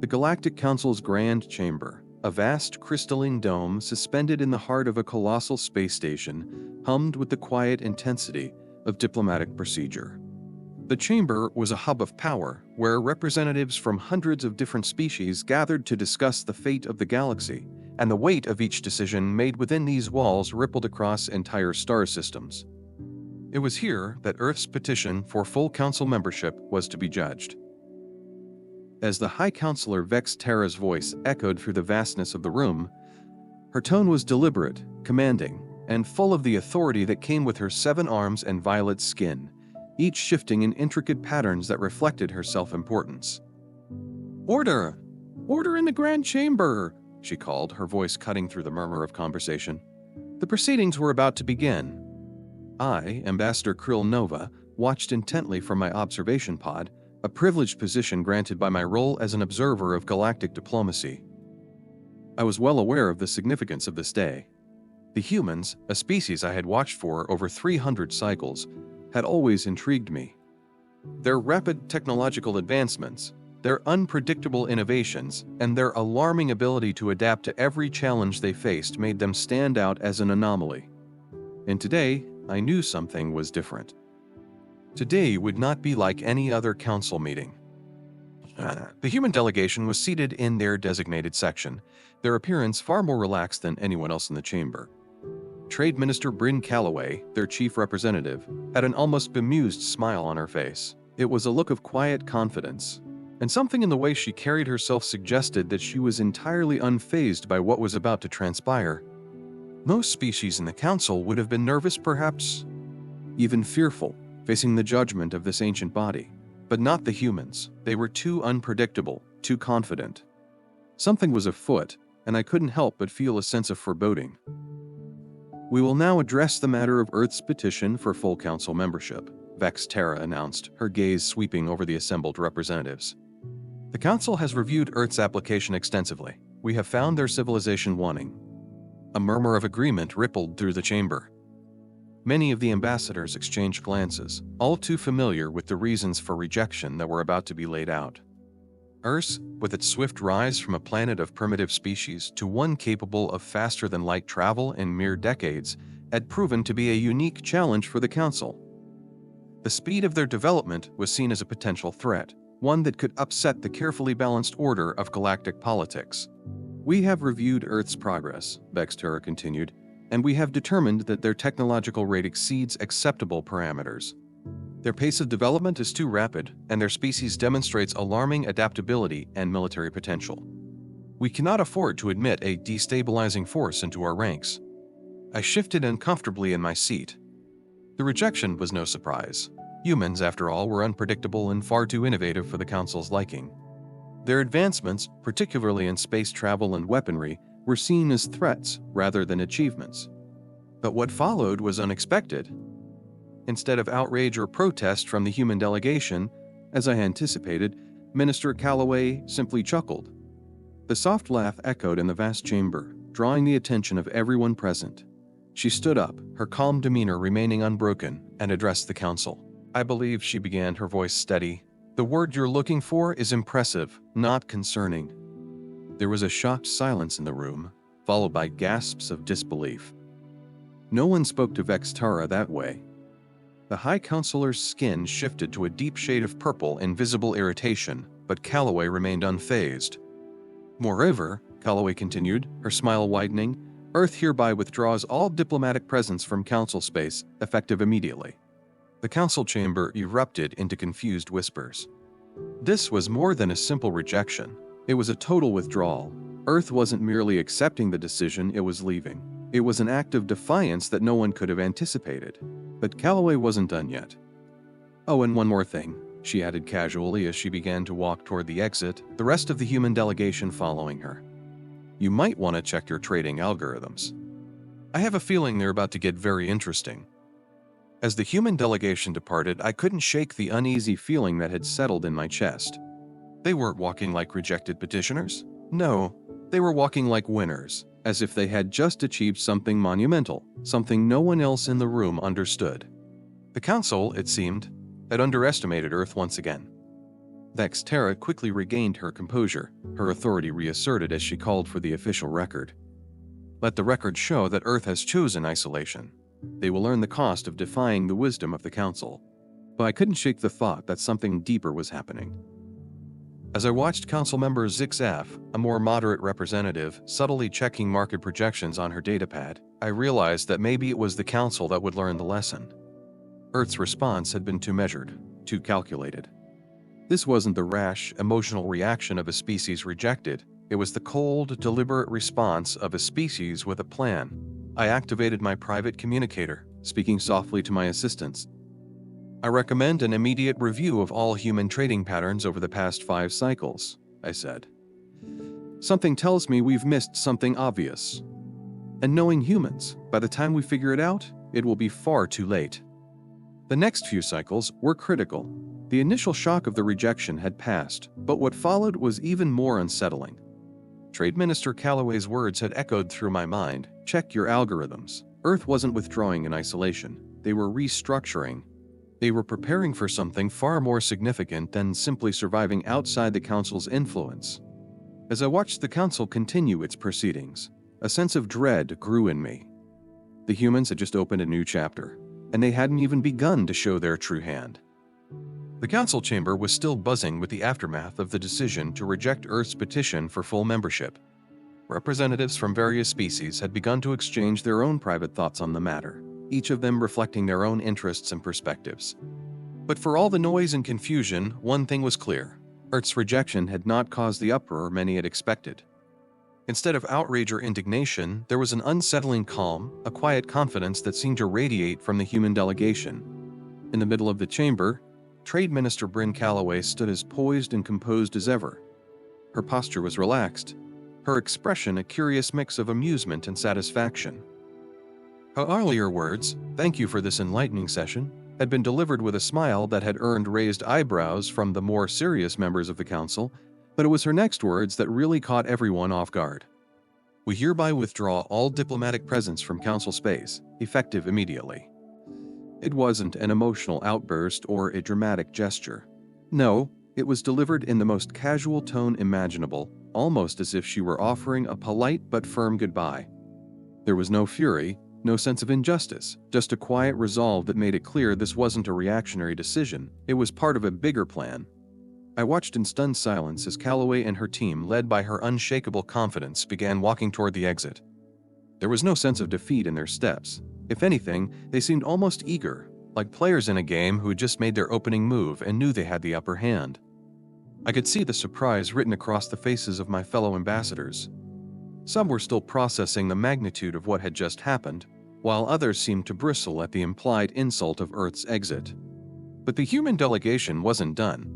The Galactic Council's Grand Chamber, a vast crystalline dome suspended in the heart of a colossal space station, hummed with the quiet intensity of diplomatic procedure. The chamber was a hub of power where representatives from hundreds of different species gathered to discuss the fate of the galaxy, and the weight of each decision made within these walls rippled across entire star systems. It was here that Earth's petition for full council membership was to be judged. As the High Counselor Vex Terra's voice echoed through the vastness of the room, her tone was deliberate, commanding, and full of the authority that came with her 7 arms and violet skin, each shifting in intricate patterns that reflected her self-importance. "Order! Order in the Grand Chamber!" she called, her voice cutting through the murmur of conversation. The proceedings were about to begin. I, Ambassador Krill Nova, watched intently from my observation pod, a privileged position granted by my role as an observer of galactic diplomacy. I was well aware of the significance of this day. The humans, a species I had watched for over 300 cycles, had always intrigued me. Their rapid technological advancements, their unpredictable innovations, and their alarming ability to adapt to every challenge they faced made them stand out as an anomaly. And today, I knew something was different. Today would not be like any other council meeting. The human delegation was seated in their designated section, their appearance far more relaxed than anyone else in the chamber. Trade Minister Bryn Calloway, their chief representative, had an almost bemused smile on her face. It was a look of quiet confidence, and something in the way she carried herself suggested that she was entirely unfazed by what was about to transpire. Most species in the council would have been nervous, perhaps even fearful, facing the judgment of this ancient body. But not the humans. They were too unpredictable, too confident. Something was afoot, and I couldn't help but feel a sense of foreboding. "We will now address the matter of Earth's petition for full council membership," Vex Terra announced, her gaze sweeping over the assembled representatives. "The council has reviewed Earth's application extensively. We have found their civilization wanting." A murmur of agreement rippled through the chamber. Many of the ambassadors exchanged glances, all too familiar with the reasons for rejection that were about to be laid out. Earth, with its swift rise from a planet of primitive species to one capable of faster-than-light travel in mere decades, had proven to be a unique challenge for the Council. The speed of their development was seen as a potential threat, one that could upset the carefully balanced order of galactic politics. "We have reviewed Earth's progress," Vex Terra continued, "and we have determined that their technological rate exceeds acceptable parameters. Their pace of development is too rapid, and their species demonstrates alarming adaptability and military potential. We cannot afford to admit a destabilizing force into our ranks." I shifted uncomfortably in my seat. The rejection was no surprise. Humans, after all, were unpredictable and far too innovative for the Council's liking. Their advancements, particularly in space travel and weaponry, were seen as threats rather than achievements. But what followed was unexpected. Instead of outrage or protest from the human delegation, as I anticipated, Minister Calloway simply chuckled. The soft laugh echoed in the vast chamber, drawing the attention of everyone present. She stood up, her calm demeanor remaining unbroken, and addressed the council. "I believe," she began, her voice steady, "the word you're looking for is impressive, not concerning." There was a shocked silence in the room, followed by gasps of disbelief. No one spoke to Vex Terra that way. The High Counselor's skin shifted to a deep shade of purple in visible irritation, but Calloway remained unfazed. "Moreover," Calloway continued, her smile widening, "Earth hereby withdraws all diplomatic presence from Council space, effective immediately." The Council chamber erupted into confused whispers. This was more than a simple rejection. It was a total withdrawal. Earth wasn't merely accepting the decision, it was leaving. It was an act of defiance that no one could have anticipated. But Calloway wasn't done yet. "Oh, and one more thing," she added casually as she began to walk toward the exit, the rest of the human delegation following her. "You might want to check your trading algorithms. I have a feeling they're about to get very interesting." As the human delegation departed, I couldn't shake the uneasy feeling that had settled in my chest. They weren't walking like rejected petitioners. No, they were walking like winners, as if they had just achieved something monumental, something no one else in the room understood. The Council, it seemed, had underestimated Earth once again. Vexterra quickly regained her composure, her authority reasserted as she called for the official record. Let the record show that Earth has chosen isolation. They will learn the cost of defying the wisdom of the Council. But I couldn't shake the thought that something deeper was happening. As I watched Council member Zixaf, a more moderate representative, subtly checking market projections on her datapad, I realized that maybe it was the Council that would learn the lesson. Earth's response had been too measured, too calculated. This wasn't the rash, emotional reaction of a species rejected. It was the cold, deliberate response of a species with a plan. I activated my private communicator, speaking softly to my assistants. I recommend an immediate review of all human trading patterns over the past 5 cycles, I said. Something tells me we've missed something obvious. And knowing humans, by the time we figure it out, it will be far too late. The next few cycles were critical. The initial shock of the rejection had passed, but what followed was even more unsettling. Trade Minister Calloway's words had echoed through my mind. Check your algorithms. Earth wasn't withdrawing in isolation. They were restructuring. They were preparing for something far more significant than simply surviving outside the Council's influence. As I watched the Council continue its proceedings, a sense of dread grew in me. The humans had just opened a new chapter, and they hadn't even begun to show their true hand. The Council chamber was still buzzing with the aftermath of the decision to reject Earth's petition for full membership. Representatives from various species had begun to exchange their own private thoughts on the matter, each of them reflecting their own interests and perspectives. But for all the noise and confusion, one thing was clear. Earth's rejection had not caused the uproar many had expected. Instead of outrage or indignation, there was an unsettling calm, a quiet confidence that seemed to radiate from the human delegation. In the middle of the chamber, Trade Minister Bryn Calloway stood as poised and composed as ever. Her posture was relaxed, her expression a curious mix of amusement and satisfaction. Her earlier words, "Thank you for this enlightening session," had been delivered with a smile that had earned raised eyebrows from the more serious members of the Council, but it was her next words that really caught everyone off guard. "We hereby withdraw all diplomatic presence from Council space, effective immediately." It wasn't an emotional outburst or a dramatic gesture. No, it was delivered in the most casual tone imaginable, almost as if she were offering a polite but firm goodbye. There was no fury, no sense of injustice, just a quiet resolve that made it clear this wasn't a reactionary decision, it was part of a bigger plan. I watched in stunned silence as Calloway and her team, led by her unshakable confidence, began walking toward the exit. There was no sense of defeat in their steps. If anything, they seemed almost eager, like players in a game who had just made their opening move and knew they had the upper hand. I could see the surprise written across the faces of my fellow ambassadors. Some were still processing the magnitude of what had just happened, while others seemed to bristle at the implied insult of Earth's exit. But the human delegation wasn't done.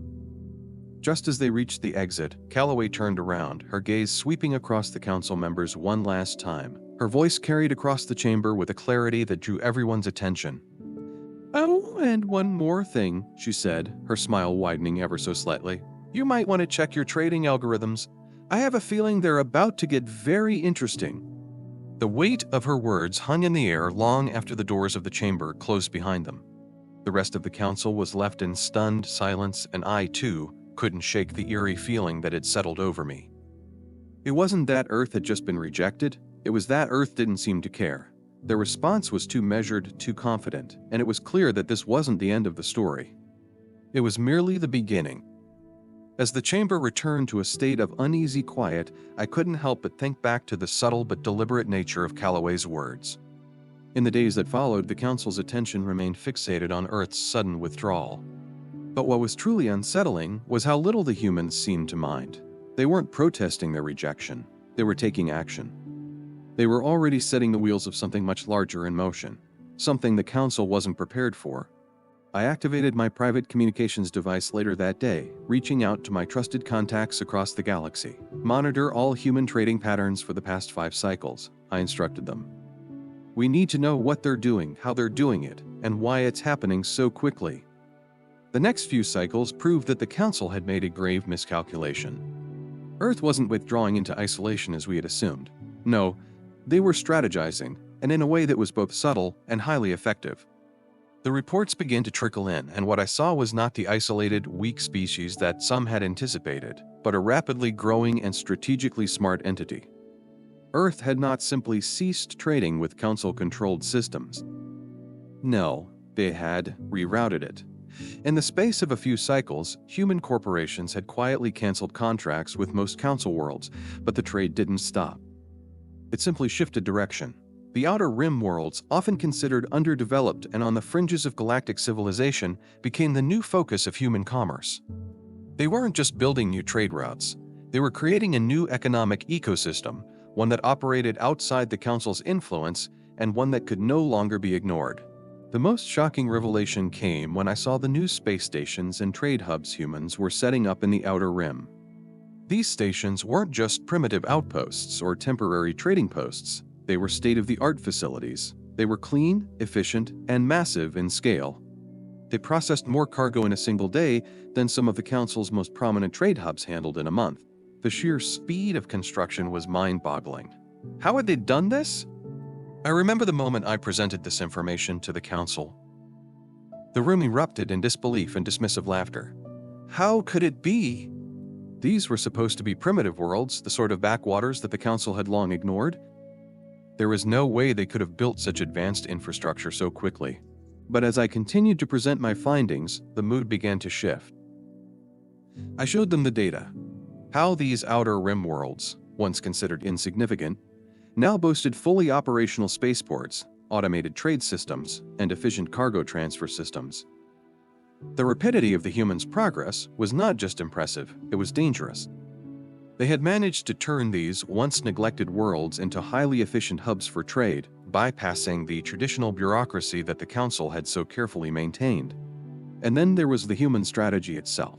Just as they reached the exit, Calloway turned around, her gaze sweeping across the Council members one last time. Her voice carried across the chamber with a clarity that drew everyone's attention. "Oh, and one more thing," she said, her smile widening ever so slightly. "You might want to check your trading algorithms. I have a feeling they're about to get very interesting." The weight of her words hung in the air long after the doors of the chamber closed behind them. The rest of the Council was left in stunned silence, and I, too, couldn't shake the eerie feeling that had settled over me. It wasn't that Earth had just been rejected, it was that Earth didn't seem to care. Their response was too measured, too confident, and it was clear that this wasn't the end of the story. It was merely the beginning. As the chamber returned to a state of uneasy quiet, I couldn't help but think back to the subtle but deliberate nature of Calloway's words. In the days that followed, the Council's attention remained fixated on Earth's sudden withdrawal. But what was truly unsettling was how little the humans seemed to mind. They weren't protesting their rejection, they were taking action. They were already setting the wheels of something much larger in motion, something the Council wasn't prepared for. I activated my private communications device later that day, reaching out to my trusted contacts across the galaxy. "Monitor all human trading patterns for the past 5 cycles," I instructed them. "We need to know what they're doing, how they're doing it, and why it's happening so quickly." The next few cycles proved that the Council had made a grave miscalculation. Earth wasn't withdrawing into isolation as we had assumed. No, they were strategizing, and in a way that was both subtle and highly effective. The reports began to trickle in, and what I saw was not the isolated, weak species that some had anticipated, but a rapidly growing and strategically smart entity. Earth had not simply ceased trading with Council-controlled systems. No, they had rerouted it. In the space of a few cycles, human corporations had quietly canceled contracts with most Council worlds, but the trade didn't stop. It simply shifted direction. The Outer Rim worlds, often considered underdeveloped and on the fringes of galactic civilization, became the new focus of human commerce. They weren't just building new trade routes. They were creating a new economic ecosystem, one that operated outside the Council's influence and one that could no longer be ignored. The most shocking revelation came when I saw the new space stations and trade hubs humans were setting up in the Outer Rim. These stations weren't just primitive outposts or temporary trading posts. They were state-of-the-art facilities. They were clean, efficient, and massive in scale. They processed more cargo in a single day than some of the Council's most prominent trade hubs handled in a month. The sheer speed of construction was mind-boggling. How had they done this? I remember the moment I presented this information to the Council. The room erupted in disbelief and dismissive laughter. How could it be? These were supposed to be primitive worlds, the sort of backwaters that the Council had long ignored. There was no way they could have built such advanced infrastructure so quickly. But as I continued to present my findings, the mood began to shift. I showed them the data. How these Outer Rim worlds, once considered insignificant, now boasted fully operational spaceports, automated trade systems, and efficient cargo transfer systems. The rapidity of the humans' progress was not just impressive, it was dangerous. They had managed to turn these once neglected worlds into highly efficient hubs for trade, bypassing the traditional bureaucracy that the Council had so carefully maintained. And then there was the human strategy itself.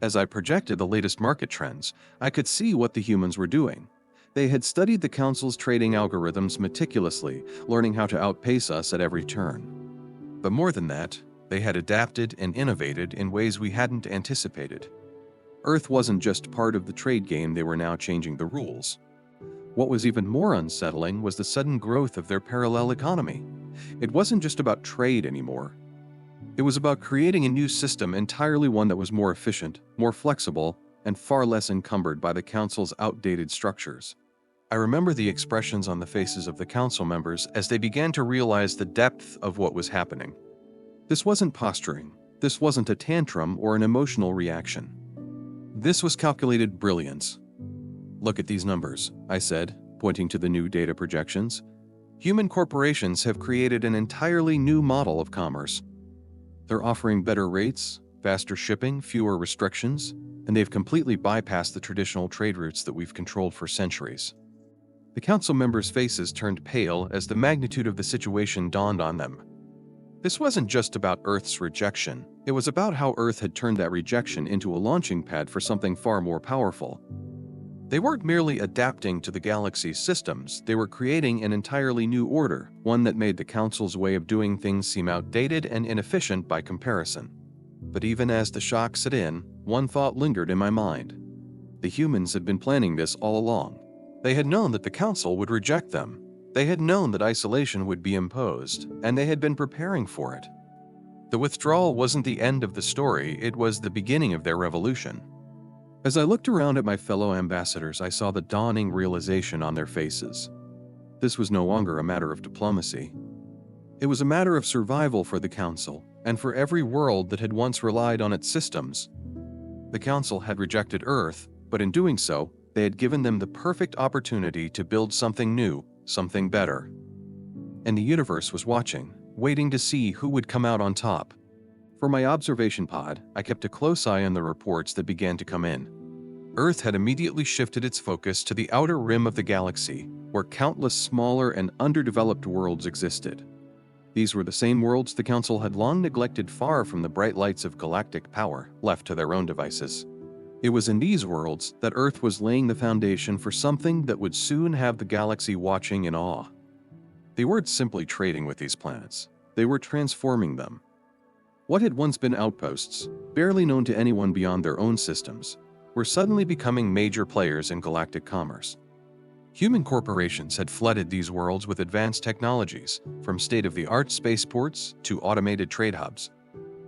As I projected the latest market trends, I could see what the humans were doing. They had studied the Council's trading algorithms meticulously, learning how to outpace us at every turn. But more than that, they had adapted and innovated in ways we hadn't anticipated. Earth wasn't just part of the trade game, they were now changing the rules. What was even more unsettling was the sudden growth of their parallel economy. It wasn't just about trade anymore. It was about creating a new system, entirely one that was more efficient, more flexible, and far less encumbered by the Council's outdated structures. I remember the expressions on the faces of the Council members as they began to realize the depth of what was happening. This wasn't posturing. This wasn't a tantrum or an emotional reaction. This was calculated brilliance. Look at these numbers, I said, pointing to the new data projections. Human corporations have created an entirely new model of commerce. They're offering better rates, faster shipping, fewer restrictions, and they've completely bypassed the traditional trade routes that we've controlled for centuries. The Council members' faces turned pale as the magnitude of the situation dawned on them. This wasn't just about Earth's rejection. It was about how Earth had turned that rejection into a launching pad for something far more powerful. They weren't merely adapting to the galaxy's systems, they were creating an entirely new order, one that made the Council's way of doing things seem outdated and inefficient by comparison. But even as the shock set in, one thought lingered in my mind. The humans had been planning this all along. They had known that the Council would reject them. They had known that isolation would be imposed, and they had been preparing for it. The withdrawal wasn't the end of the story, it was the beginning of their revolution. As I looked around at my fellow ambassadors, I saw the dawning realization on their faces. This was no longer a matter of diplomacy. It was a matter of survival for the Council, and for every world that had once relied on its systems. The Council had rejected Earth, but in doing so, they had given them the perfect opportunity to build something new, something better. And the universe was watching, waiting to see who would come out on top. For my observation pod, I kept a close eye on the reports that began to come in. Earth had immediately shifted its focus to the outer rim of the galaxy, where countless smaller and underdeveloped worlds existed. These were the same worlds the Council had long neglected, far from the bright lights of galactic power, left to their own devices. It was in these worlds that Earth was laying the foundation for something that would soon have the galaxy watching in awe. They weren't simply trading with these planets, they were transforming them. What had once been outposts, barely known to anyone beyond their own systems, were suddenly becoming major players in galactic commerce. Human corporations had flooded these worlds with advanced technologies, from state-of-the-art spaceports to automated trade hubs.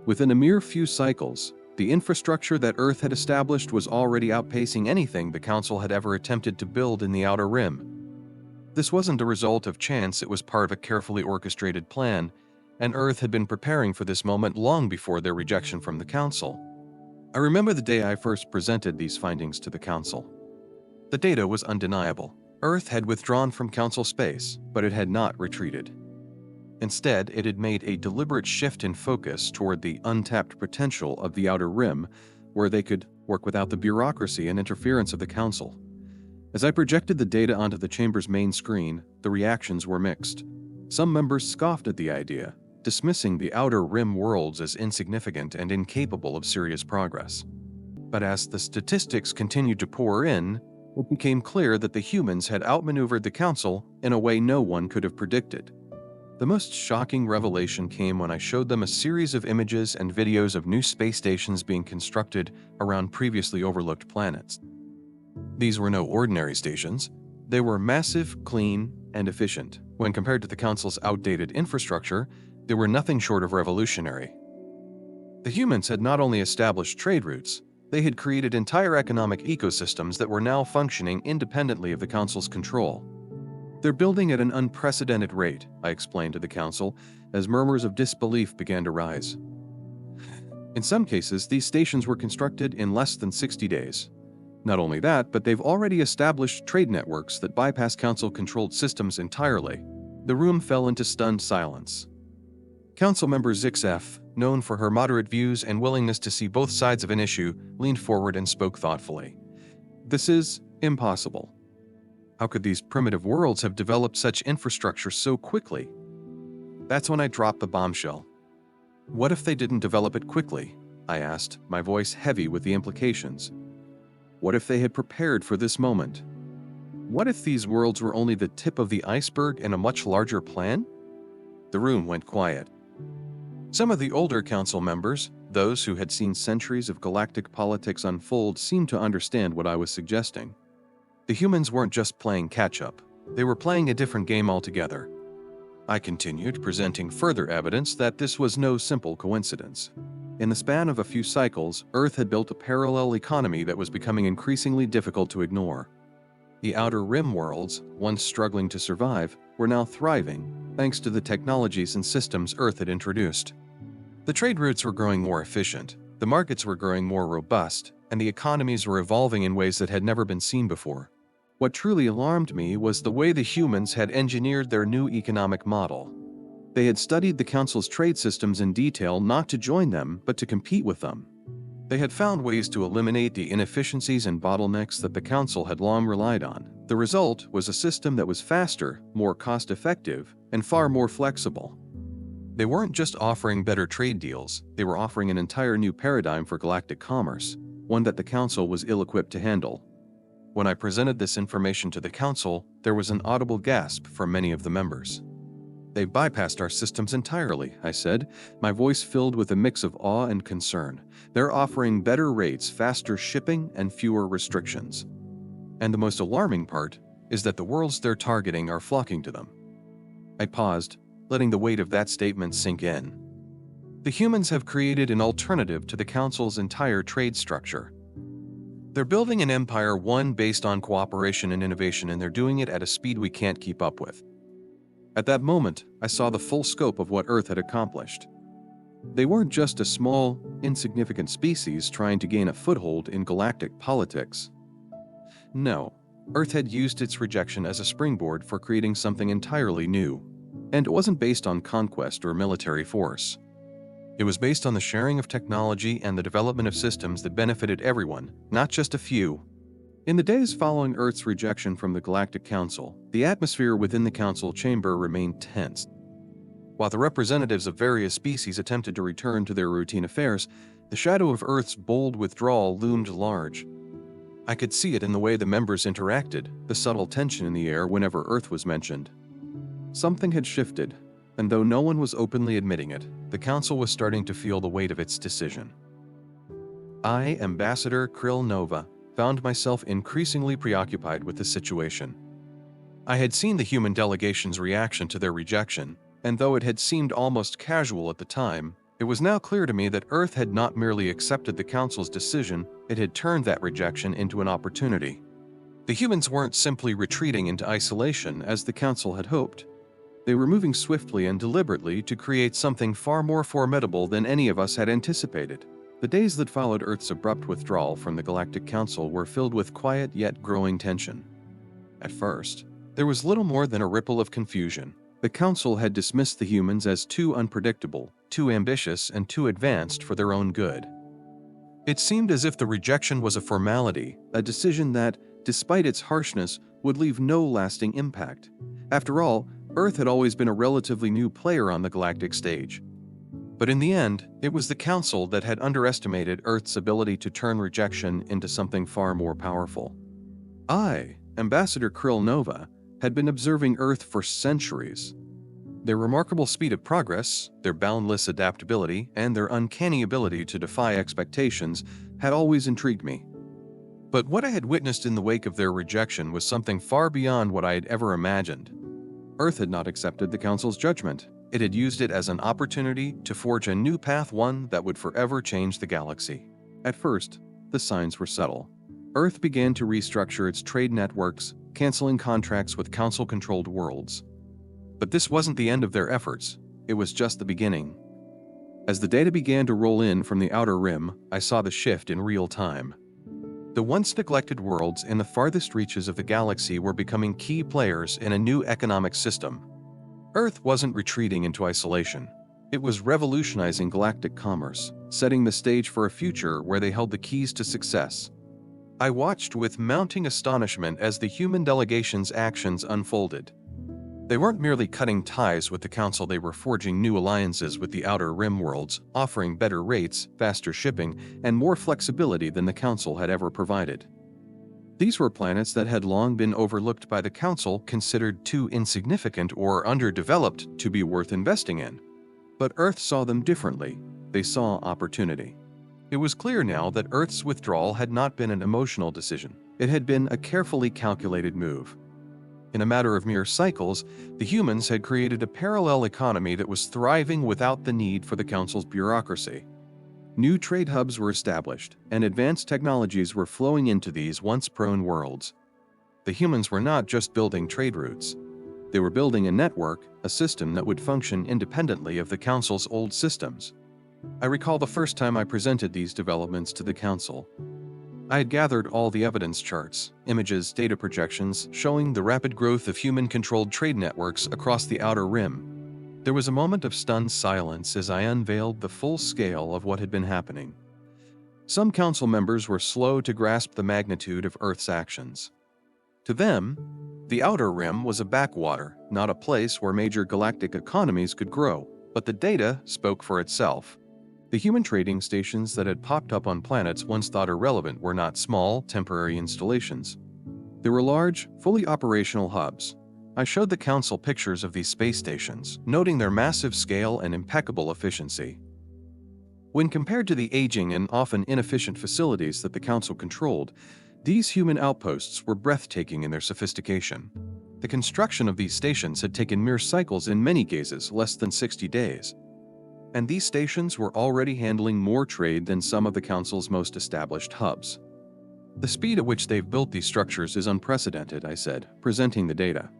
Within a mere few cycles, the infrastructure that Earth had established was already outpacing anything the Council had ever attempted to build in the Outer Rim. This wasn't a result of chance, it was part of a carefully orchestrated plan, and Earth had been preparing for this moment long before their rejection from the Council. I remember the day I first presented these findings to the Council. The data was undeniable. Earth had withdrawn from Council space, but it had not retreated. Instead, it had made a deliberate shift in focus toward the untapped potential of the Outer Rim, where they could work without the bureaucracy and interference of the Council. As I projected the data onto the chamber's main screen, the reactions were mixed. Some members scoffed at the idea, dismissing the Outer Rim worlds as insignificant and incapable of serious progress. But as the statistics continued to pour in, it became clear that the humans had outmaneuvered the Council in a way no one could have predicted. The most shocking revelation came when I showed them a series of images and videos of new space stations being constructed around previously overlooked planets. These were no ordinary stations. They were massive, clean, and efficient. When compared to the Council's outdated infrastructure, they were nothing short of revolutionary. The humans had not only established trade routes, they had created entire economic ecosystems that were now functioning independently of the Council's control. They're building at an unprecedented rate, I explained to the Council, as murmurs of disbelief began to rise. In some cases, these stations were constructed in less than 60 days. Not only that, but they've already established trade networks that bypass Council-controlled systems entirely. The room fell into stunned silence. Council member Zixef, known for her moderate views and willingness to see both sides of an issue, leaned forward and spoke thoughtfully. This is impossible. How could these primitive worlds have developed such infrastructure so quickly? That's when I dropped the bombshell. What if they didn't develop it quickly? I asked, my voice heavy with the implications. What if they had prepared for this moment? What if these worlds were only the tip of the iceberg in a much larger plan? The room went quiet. Some of the older Council members, those who had seen centuries of galactic politics unfold, seemed to understand what I was suggesting. The humans weren't just playing catch-up. They were playing a different game altogether. I continued, presenting further evidence that this was no simple coincidence. In the span of a few cycles, Earth had built a parallel economy that was becoming increasingly difficult to ignore. The Outer Rim worlds, once struggling to survive, were now thriving, thanks to the technologies and systems Earth had introduced. The trade routes were growing more efficient, the markets were growing more robust, and the economies were evolving in ways that had never been seen before. What truly alarmed me was the way the humans had engineered their new economic model. They had studied the Council's trade systems in detail, not to join them, but to compete with them. They had found ways to eliminate the inefficiencies and bottlenecks that the Council had long relied on. The result was a system that was faster, more cost-effective, and far more flexible. They weren't just offering better trade deals, they were offering an entire new paradigm for galactic commerce, one that the Council was ill-equipped to handle. When I presented this information to the Council, there was an audible gasp from many of the members. They've bypassed our systems entirely, I said, my voice filled with a mix of awe and concern. They're offering better rates, faster shipping, and fewer restrictions. And the most alarming part is that the worlds they're targeting are flocking to them. I paused, letting the weight of that statement sink in. The humans have created an alternative to the Council's entire trade structure. They're building an empire, one based on cooperation and innovation, and they're doing it at a speed we can't keep up with. At that moment, I saw the full scope of what Earth had accomplished. They weren't just a small, insignificant species trying to gain a foothold in galactic politics. No, Earth had used its rejection as a springboard for creating something entirely new. And it wasn't based on conquest or military force. It was based on the sharing of technology and the development of systems that benefited everyone, not just a few. In the days following Earth's rejection from the Galactic Council, the atmosphere within the Council chamber remained tense. While the representatives of various species attempted to return to their routine affairs, the shadow of Earth's bold withdrawal loomed large. I could see it in the way the members interacted, the subtle tension in the air whenever Earth was mentioned. Something had shifted, and though no one was openly admitting it, the Council was starting to feel the weight of its decision. I, Ambassador Krill Nova, found myself increasingly preoccupied with the situation. I had seen the human delegation's reaction to their rejection, and though it had seemed almost casual at the time, it was now clear to me that Earth had not merely accepted the Council's decision, it had turned that rejection into an opportunity. The humans weren't simply retreating into isolation as the Council had hoped. They were moving swiftly and deliberately to create something far more formidable than any of us had anticipated. The days that followed Earth's abrupt withdrawal from the Galactic Council were filled with quiet yet growing tension. At first, there was little more than a ripple of confusion. The Council had dismissed the humans as too unpredictable, too ambitious, and too advanced for their own good. It seemed as if the rejection was a formality, a decision that, despite its harshness, would leave no lasting impact. After all, Earth had always been a relatively new player on the galactic stage. But in the end, it was the Council that had underestimated Earth's ability to turn rejection into something far more powerful. I, Ambassador Krill Nova, had been observing Earth for centuries. Their remarkable speed of progress, their boundless adaptability, and their uncanny ability to defy expectations had always intrigued me. But what I had witnessed in the wake of their rejection was something far beyond what I had ever imagined. Earth had not accepted the Council's judgment. It had used it as an opportunity to forge a new path, one that would forever change the galaxy. At first, the signs were subtle. Earth began to restructure its trade networks, canceling contracts with Council-controlled worlds. But this wasn't the end of their efforts, it was just the beginning. As the data began to roll in from the Outer Rim, I saw the shift in real time. The once neglected worlds in the farthest reaches of the galaxy were becoming key players in a new economic system. Earth wasn't retreating into isolation. It was revolutionizing galactic commerce, setting the stage for a future where they held the keys to success. I watched with mounting astonishment as the human delegation's actions unfolded. They weren't merely cutting ties with the Council, they were forging new alliances with the Outer Rim worlds, offering better rates, faster shipping, and more flexibility than the Council had ever provided. These were planets that had long been overlooked by the Council, considered too insignificant or underdeveloped to be worth investing in. But Earth saw them differently. They saw opportunity. It was clear now that Earth's withdrawal had not been an emotional decision. It had been a carefully calculated move. In a matter of mere cycles, the humans had created a parallel economy that was thriving without the need for the Council's bureaucracy. New trade hubs were established, and advanced technologies were flowing into these once-prone worlds. The humans were not just building trade routes. They were building a network, a system that would function independently of the Council's old systems. I recall the first time I presented these developments to the Council. I had gathered all the evidence charts, images, data projections showing the rapid growth of human-controlled trade networks across the Outer Rim. There was a moment of stunned silence as I unveiled the full scale of what had been happening. Some Council members were slow to grasp the magnitude of Earth's actions. To them, the Outer Rim was a backwater, not a place where major galactic economies could grow, but the data spoke for itself. The human trading stations that had popped up on planets once thought irrelevant were not small, temporary installations. They were large, fully operational hubs. I showed the Council pictures of these space stations, noting their massive scale and impeccable efficiency. When compared to the aging and often inefficient facilities that the Council controlled, these human outposts were breathtaking in their sophistication. The construction of these stations had taken mere cycles, in many cases less than 60 days. And these stations were already handling more trade than some of the Council's most established hubs. The speed at which they've built these structures is unprecedented, I said, presenting the data.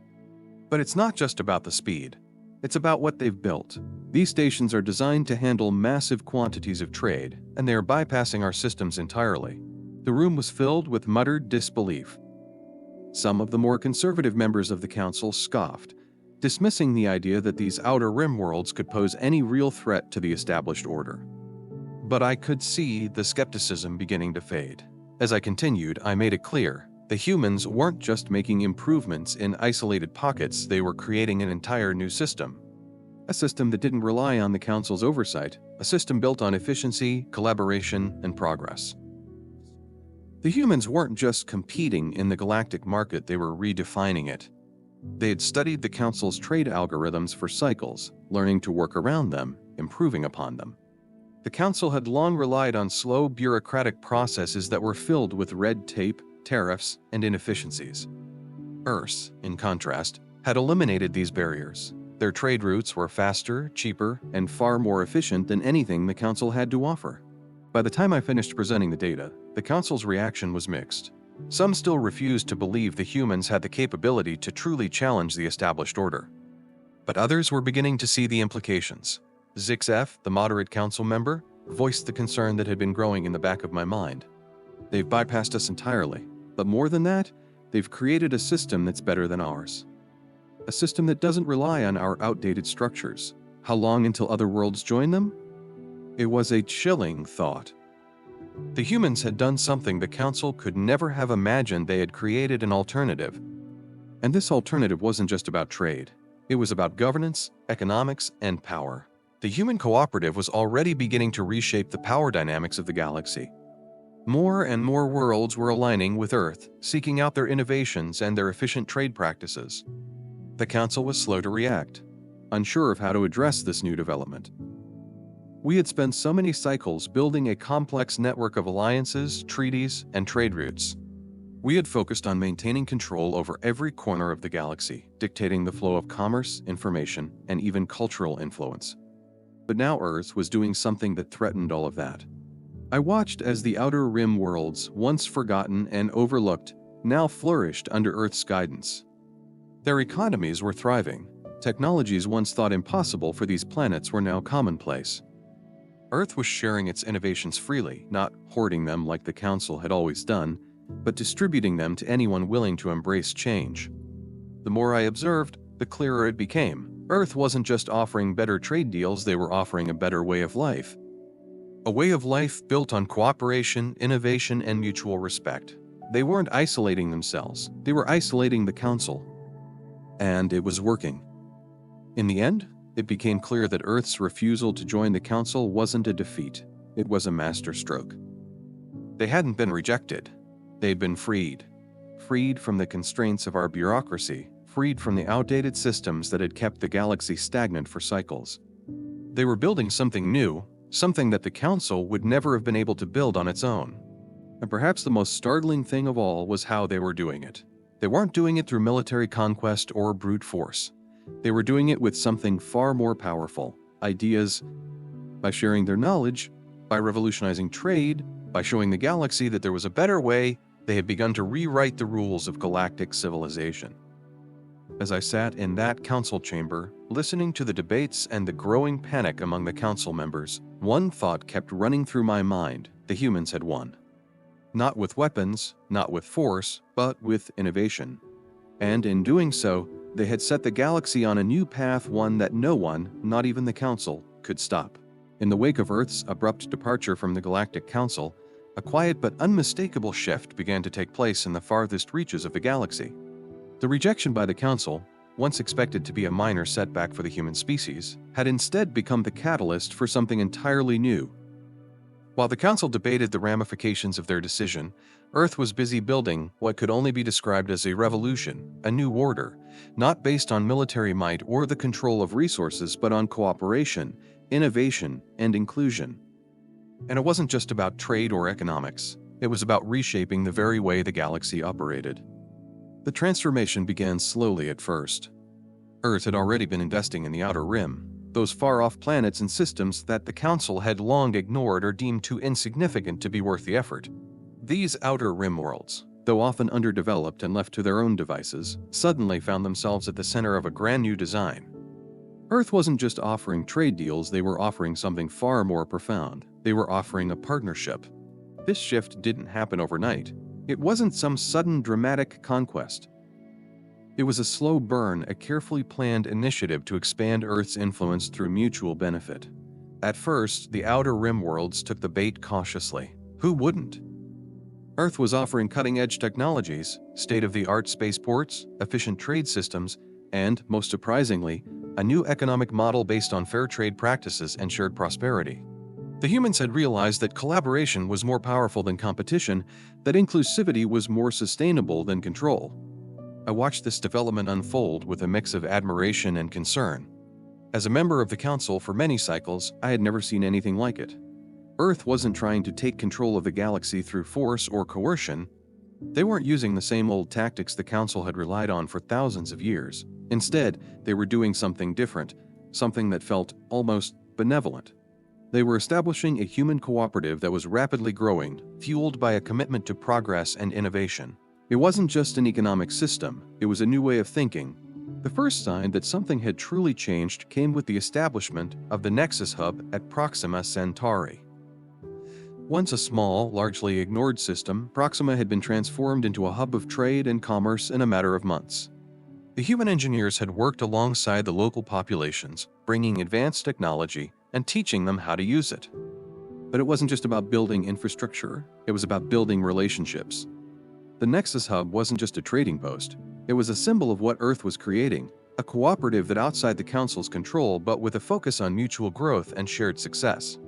But it's not just about the speed. It's about what they've built. These stations are designed to handle massive quantities of trade, and they are bypassing our systems entirely. The room was filled with muttered disbelief. Some of the more conservative members of the Council scoffed, dismissing the idea that these Outer Rim worlds could pose any real threat to the established order. But I could see the skepticism beginning to fade. As I continued, I made it clear, the humans weren't just making improvements in isolated pockets, they were creating an entire new system. A system that didn't rely on the Council's oversight, a system built on efficiency, collaboration, and progress. The humans weren't just competing in the galactic market, they were redefining it. They had studied the Council's trade algorithms for cycles, learning to work around them, improving upon them. The Council had long relied on slow bureaucratic processes that were filled with red tape, tariffs, and inefficiencies. Earth, in contrast, had eliminated these barriers. Their trade routes were faster, cheaper, and far more efficient than anything the Council had to offer. By the time I finished presenting the data, the Council's reaction was mixed. Some still refused to believe the humans had the capability to truly challenge the established order. But others were beginning to see the implications. Zixef, the moderate council member, voiced the concern that had been growing in the back of my mind. They've bypassed us entirely, but more than that, they've created a system that's better than ours. A system that doesn't rely on our outdated structures. How long until other worlds join them? It was a chilling thought. The humans had done something the Council could never have imagined. They had created an alternative. And this alternative wasn't just about trade. It was about governance, economics, and power. The human cooperative was already beginning to reshape the power dynamics of the galaxy. More and more worlds were aligning with Earth, seeking out their innovations and their efficient trade practices. The Council was slow to react, unsure of how to address this new development. We had spent so many cycles building a complex network of alliances, treaties, and trade routes. We had focused on maintaining control over every corner of the galaxy, dictating the flow of commerce, information, and even cultural influence. But now Earth was doing something that threatened all of that. I watched as the Outer Rim worlds, once forgotten and overlooked, now flourished under Earth's guidance. Their economies were thriving. Technologies once thought impossible for these planets were now commonplace. Earth was sharing its innovations freely, not hoarding them like the Council had always done, but distributing them to anyone willing to embrace change. The more I observed, the clearer it became. Earth wasn't just offering better trade deals, they were offering a better way of life. A way of life built on cooperation, innovation, and mutual respect. They weren't isolating themselves, they were isolating the Council. And it was working. In the end, it became clear that Earth's refusal to join the Council wasn't a defeat, it was a masterstroke. They hadn't been rejected, they'd been freed. Freed from the constraints of our bureaucracy, freed from the outdated systems that had kept the galaxy stagnant for cycles. They were building something new, something that the Council would never have been able to build on its own. And perhaps the most startling thing of all was how they were doing it. They weren't doing it through military conquest or brute force. They were doing it with something far more powerful, ideas, by sharing their knowledge, by revolutionizing trade, by showing the galaxy that there was a better way. They had begun to rewrite the rules of galactic civilization. As I sat in that council chamber, listening to the debates and the growing panic among the council members, one thought kept running through my mind: the humans had won. Not with weapons, not with force, but with innovation. And in doing so, they had set the galaxy on a new path, one that no one, not even the Council, could stop. In the wake of Earth's abrupt departure from the Galactic Council, a quiet but unmistakable shift began to take place in the farthest reaches of the galaxy. The rejection by the Council, once expected to be a minor setback for the human species, had instead become the catalyst for something entirely new. While the Council debated the ramifications of their decision, Earth was busy building what could only be described as a revolution, a new order, not based on military might or the control of resources, but on cooperation, innovation, and inclusion. And it wasn't just about trade or economics. It was about reshaping the very way the galaxy operated. The transformation began slowly at first. Earth had already been investing in the Outer Rim, those far-off planets and systems that the Council had long ignored or deemed too insignificant to be worth the effort. These Outer Rim worlds, though often underdeveloped and left to their own devices, suddenly found themselves at the center of a brand new design. Earth wasn't just offering trade deals, they were offering something far more profound. They were offering a partnership. This shift didn't happen overnight. It wasn't some sudden dramatic conquest. It was a slow burn, a carefully planned initiative to expand Earth's influence through mutual benefit. At first, the Outer Rim worlds took the bait cautiously. Who wouldn't? Earth was offering cutting-edge technologies, state-of-the-art spaceports, efficient trade systems, and, most surprisingly, a new economic model based on fair trade practices and shared prosperity. The humans had realized that collaboration was more powerful than competition, that inclusivity was more sustainable than control. I watched this development unfold with a mix of admiration and concern. As a member of the Council for many cycles, I had never seen anything like it. Earth wasn't trying to take control of the galaxy through force or coercion. They weren't using the same old tactics the Council had relied on for thousands of years. Instead, they were doing something different, something that felt almost benevolent. They were establishing a human cooperative that was rapidly growing, fueled by a commitment to progress and innovation. It wasn't just an economic system, it was a new way of thinking. The first sign that something had truly changed came with the establishment of the Nexus Hub at Proxima Centauri. Once a small, largely ignored system, Proxima had been transformed into a hub of trade and commerce in a matter of months. The human engineers had worked alongside the local populations, bringing advanced technology and teaching them how to use it. But it wasn't just about building infrastructure, it was about building relationships. The Nexus Hub wasn't just a trading post, it was a symbol of what Earth was creating, a cooperative that outside the Council's control but with a focus on mutual growth and shared success.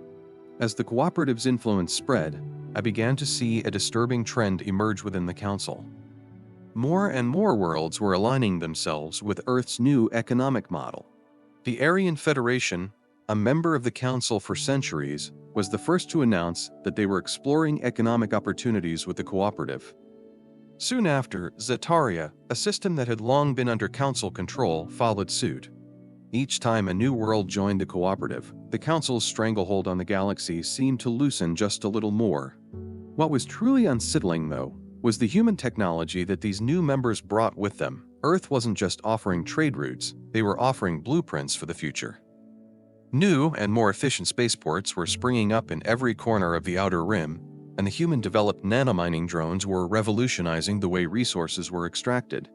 As the cooperative's influence spread, I began to see a disturbing trend emerge within the Council. More and more worlds were aligning themselves with Earth's new economic model. The Aryan Federation, a member of the Council for centuries, was the first to announce that they were exploring economic opportunities with the cooperative. Soon after, Zetaria, a system that had long been under Council control, followed suit. Each time a new world joined the cooperative, the Council's stranglehold on the galaxy seemed to loosen just a little more. What was truly unsettling, though, was the human technology that these new members brought with them. Earth wasn't just offering trade routes, they were offering blueprints for the future. New and more efficient spaceports were springing up in every corner of the Outer Rim, and the human-developed nanomining drones were revolutionizing the way resources were extracted.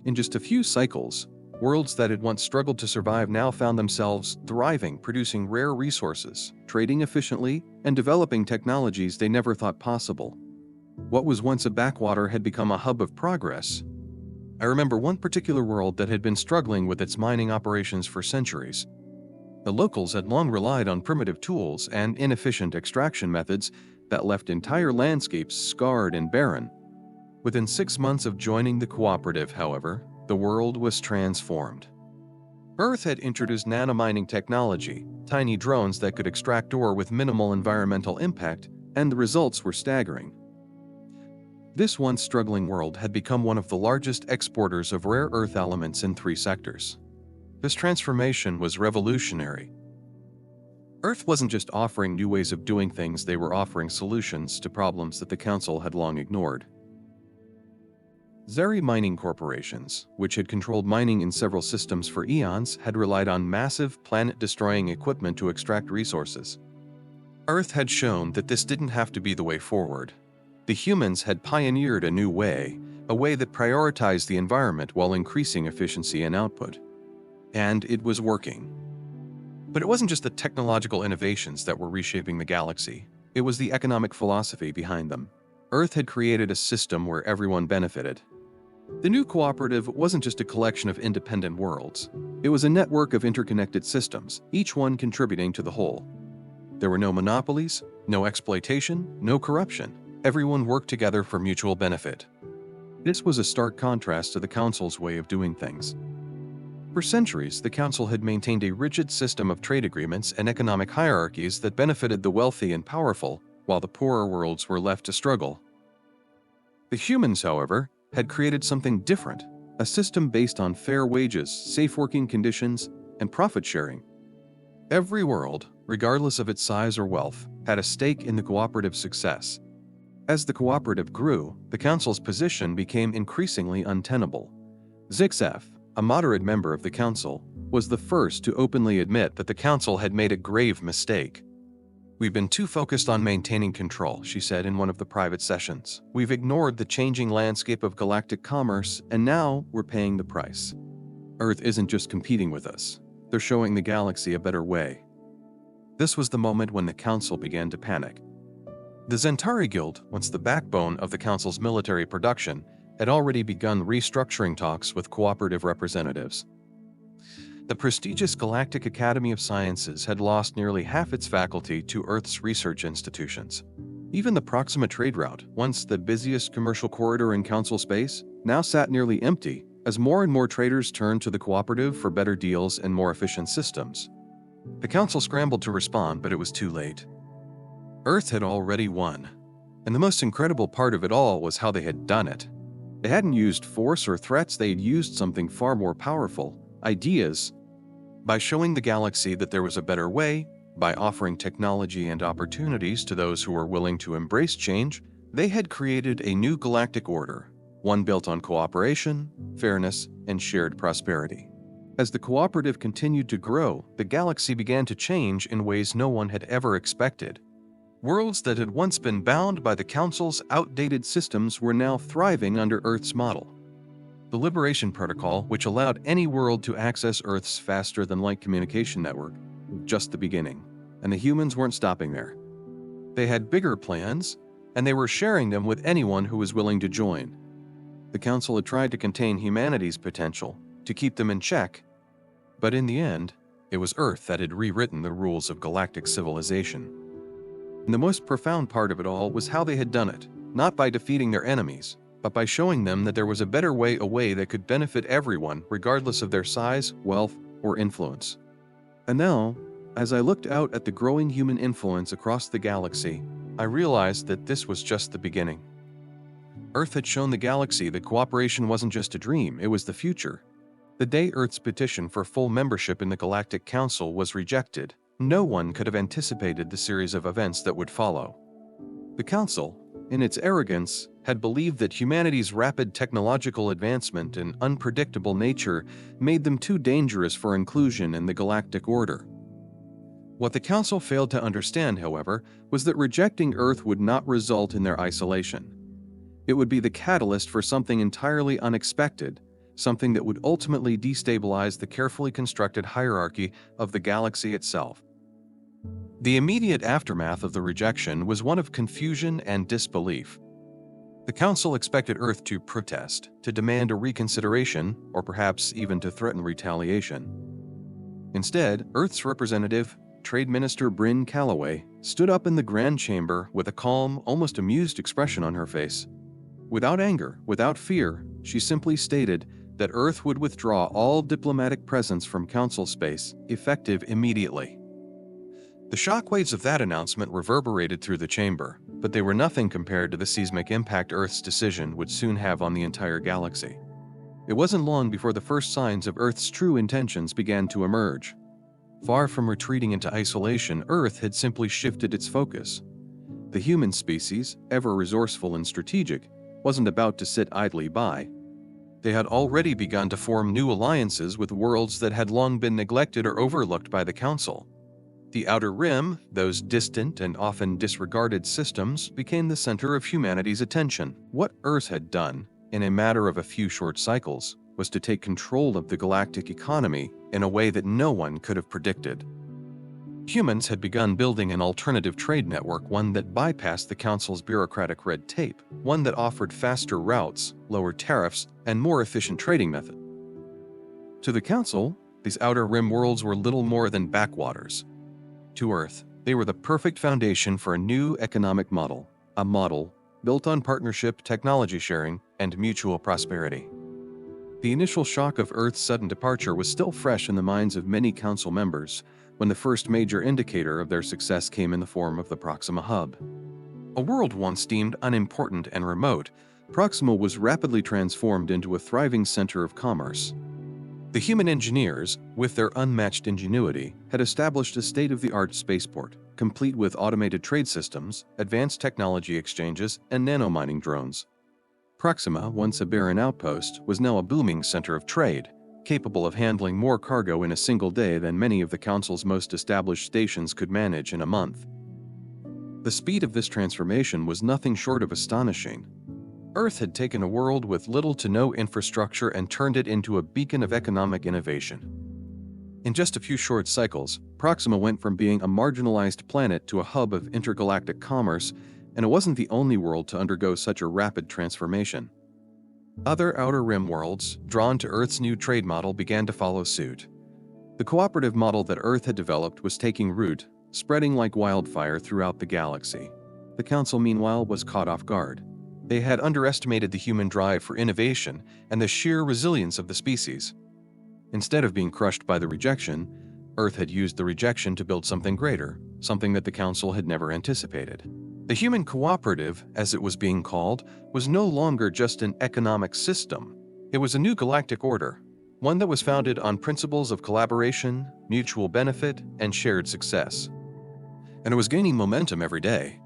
In just a few cycles, worlds that had once struggled to survive now found themselves thriving, producing rare resources, trading efficiently, and developing technologies they never thought possible. What was once a backwater had become a hub of progress. I remember one particular world that had been struggling with its mining operations for centuries. The locals had long relied on primitive tools and inefficient extraction methods that left entire landscapes scarred and barren. Within 6 months of joining the cooperative, however, the world was transformed. Earth had introduced nanomining technology, tiny drones that could extract ore with minimal environmental impact, and the results were staggering. This once struggling world had become one of the largest exporters of rare earth elements in 3 sectors. This transformation was revolutionary. Earth wasn't just offering new ways of doing things, they were offering solutions to problems that the Council had long ignored. Zeri mining corporations, which had controlled mining in several systems for eons, had relied on massive, planet-destroying equipment to extract resources. Earth had shown that this didn't have to be the way forward. The humans had pioneered a new way, a way that prioritized the environment while increasing efficiency and output. And it was working. But it wasn't just the technological innovations that were reshaping the galaxy. It was the economic philosophy behind them. Earth had created a system where everyone benefited. The new cooperative wasn't just a collection of independent worlds. It was a network of interconnected systems, each one contributing to the whole. There were no monopolies, no exploitation, no corruption. Everyone worked together for mutual benefit. This was a stark contrast to the Council's way of doing things. For centuries, the Council had maintained a rigid system of trade agreements and economic hierarchies that benefited the wealthy and powerful, while the poorer worlds were left to struggle. The humans, however, had created something different, a system based on fair wages, safe working conditions, and profit sharing. Every world, regardless of its size or wealth, had a stake in the cooperative's success. As the cooperative grew, the Council's position became increasingly untenable. Zixef, a moderate member of the Council, was the first to openly admit that the Council had made a grave mistake. "We've been too focused on maintaining control," she said in one of the private sessions. "We've ignored the changing landscape of galactic commerce, and now we're paying the price. Earth isn't just competing with us. They're showing the galaxy a better way." This was the moment when the Council began to panic. The Zentari Guild, once the backbone of the Council's military production, had already begun restructuring talks with cooperative representatives. The prestigious Galactic Academy of Sciences had lost nearly half its faculty to Earth's research institutions. Even the Proxima trade route, once the busiest commercial corridor in Council space, now sat nearly empty as more and more traders turned to the cooperative for better deals and more efficient systems. The Council scrambled to respond, but it was too late. Earth had already won. And the most incredible part of it all was how they had done it. They hadn't used force or threats, they had used something far more powerful: ideas. By showing the galaxy that there was a better way, by offering technology and opportunities to those who were willing to embrace change, they had created a new galactic order, one built on cooperation, fairness, and shared prosperity. As the cooperative continued to grow, the galaxy began to change in ways no one had ever expected. Worlds that had once been bound by the Council's outdated systems were now thriving under Earth's model. The Liberation Protocol, which allowed any world to access Earth's faster-than-light communication network, was just the beginning, and the humans weren't stopping there. They had bigger plans, and they were sharing them with anyone who was willing to join. The Council had tried to contain humanity's potential, to keep them in check, but in the end, it was Earth that had rewritten the rules of galactic civilization. And the most profound part of it all was how they had done it, not by defeating their enemies, but by showing them that there was a better way, a way that could benefit everyone, regardless of their size, wealth, or influence. And now, as I looked out at the growing human influence across the galaxy, I realized that this was just the beginning. Earth had shown the galaxy that cooperation wasn't just a dream, it was the future. The day Earth's petition for full membership in the Galactic Council was rejected, no one could have anticipated the series of events that would follow. The Council, in its arrogance, had believed that humanity's rapid technological advancement and unpredictable nature made them too dangerous for inclusion in the galactic order. What the Council failed to understand, however, was that rejecting Earth would not result in their isolation. It would be the catalyst for something entirely unexpected, something that would ultimately destabilize the carefully constructed hierarchy of the galaxy itself. The immediate aftermath of the rejection was one of confusion and disbelief. The Council expected Earth to protest, to demand a reconsideration, or perhaps even to threaten retaliation. Instead, Earth's representative, Trade Minister Bryn Calloway, stood up in the Grand Chamber with a calm, almost amused expression on her face. Without anger, without fear, she simply stated that Earth would withdraw all diplomatic presence from Council space, effective immediately. The shockwaves of that announcement reverberated through the chamber, but they were nothing compared to the seismic impact Earth's decision would soon have on the entire galaxy. It wasn't long before the first signs of Earth's true intentions began to emerge. Far from retreating into isolation, Earth had simply shifted its focus. The human species, ever resourceful and strategic, wasn't about to sit idly by. They had already begun to form new alliances with worlds that had long been neglected or overlooked by the Council. The Outer Rim, those distant and often disregarded systems, became the center of humanity's attention. What Earth had done, in a matter of a few short cycles, was to take control of the galactic economy in a way that no one could have predicted. Humans had begun building an alternative trade network, one that bypassed the Council's bureaucratic red tape, one that offered faster routes, lower tariffs, and more efficient trading methods. To the Council, these Outer Rim worlds were little more than backwaters. To Earth, they were the perfect foundation for a new economic model, a model built on partnership, technology sharing, and mutual prosperity. The initial shock of Earth's sudden departure was still fresh in the minds of many Council members when the first major indicator of their success came in the form of the Proxima hub. A world once deemed unimportant and remote, Proxima was rapidly transformed into a thriving center of commerce. The human engineers, with their unmatched ingenuity, had established a state-of-the-art spaceport, complete with automated trade systems, advanced technology exchanges, and nanomining drones. Proxima, once a barren outpost, was now a booming center of trade, capable of handling more cargo in a single day than many of the Council's most established stations could manage in a month. The speed of this transformation was nothing short of astonishing. Earth had taken a world with little to no infrastructure and turned it into a beacon of economic innovation. In just a few short cycles, Proxima went from being a marginalized planet to a hub of intergalactic commerce, and it wasn't the only world to undergo such a rapid transformation. Other Outer Rim worlds, drawn to Earth's new trade model, began to follow suit. The cooperative model that Earth had developed was taking root, spreading like wildfire throughout the galaxy. The Council, meanwhile, was caught off guard. They had underestimated the human drive for innovation and the sheer resilience of the species. Instead of being crushed by the rejection, Earth had used the rejection to build something greater, something that the Council had never anticipated. The human cooperative, as it was being called, was no longer just an economic system. It was a new galactic order, one that was founded on principles of collaboration, mutual benefit, and shared success. And it was gaining momentum every day.